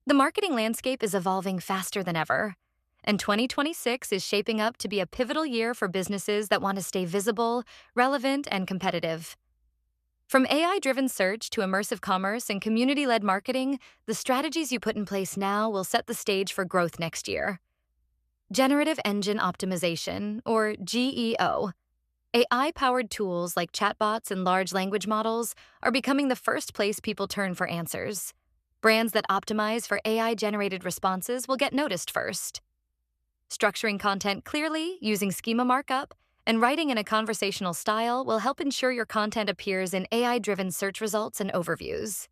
The marketing landscape is evolving faster than ever, and 2026 is shaping up to be a pivotal year for businesses that want to stay visible, relevant, and competitive. From AI driven search to immersive commerce and community led marketing, the strategies you put in place now will set the stage for growth next year. Generative Engine Optimization, or GEO. AI powered tools like chatbots and large language models are becoming the first place people turn for answers. Brands that optimize for AI generated responses will get noticed first. Structuring content clearly, using schema markup, and writing in a conversational style will help ensure your content appears in AI driven search results and overviews.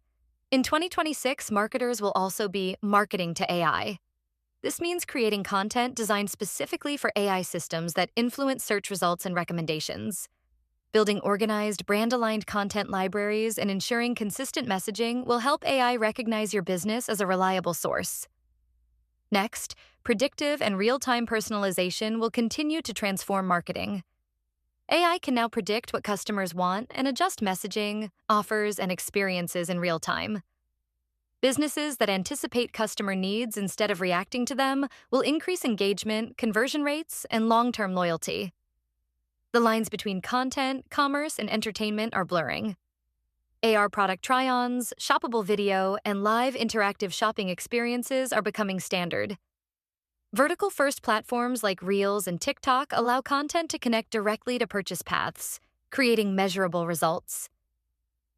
In 2026, marketers will also be marketing to AI. This means creating content designed specifically for AI systems that influence search results and recommendations. Building organized, brand-aligned content libraries and ensuring consistent messaging will help AI recognize your business as a reliable source. Next, predictive and real-time personalization will continue to transform marketing. AI can now predict what customers want and adjust messaging, offers, and experiences in real time. Businesses that anticipate customer needs instead of reacting to them will increase engagement, conversion rates, and long-term loyalty. The lines between content, commerce, and entertainment are blurring. AR product try-ons, shoppable video, and live interactive shopping experiences are becoming standard. Vertical-first platforms like Reels and TikTok allow content to connect directly to purchase paths, creating measurable results.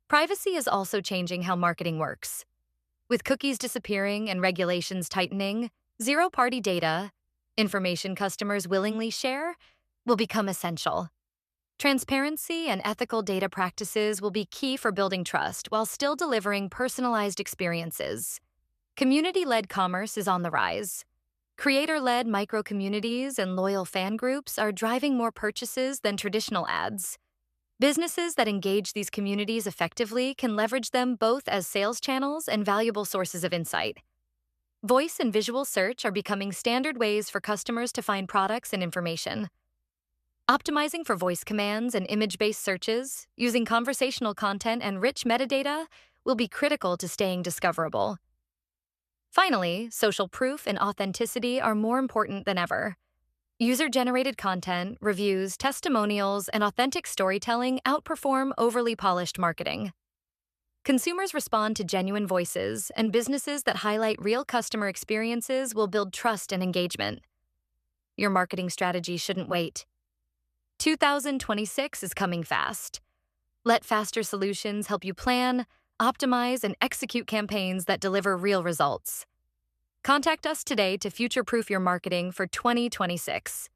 Privacy is also changing how marketing works. With cookies disappearing and regulations tightening, zero-party data, information customers willingly share, will become essential. Transparency and ethical data practices will be key for building trust while still delivering personalized experiences. Community-led commerce is on the rise. Creator-led micro-communities and loyal fan groups are driving more purchases than traditional ads. Businesses that engage these communities effectively can leverage them both as sales channels and valuable sources of insight. Voice and visual search are becoming standard ways for customers to find products and information. Optimizing for voice commands and image-based searches, using conversational content and rich metadata, will be critical to staying discoverable. Finally, social proof and authenticity are more important than ever. User-generated content, reviews, testimonials, and authentic storytelling outperform overly polished marketing. Consumers respond to genuine voices, and businesses that highlight real customer experiences will build trust and engagement. Your marketing strategy shouldn't wait. 2026 is coming fast. Let faster solutions help you plan, optimize, and execute campaigns that deliver real results. Contact us today to future-proof your marketing for 2026.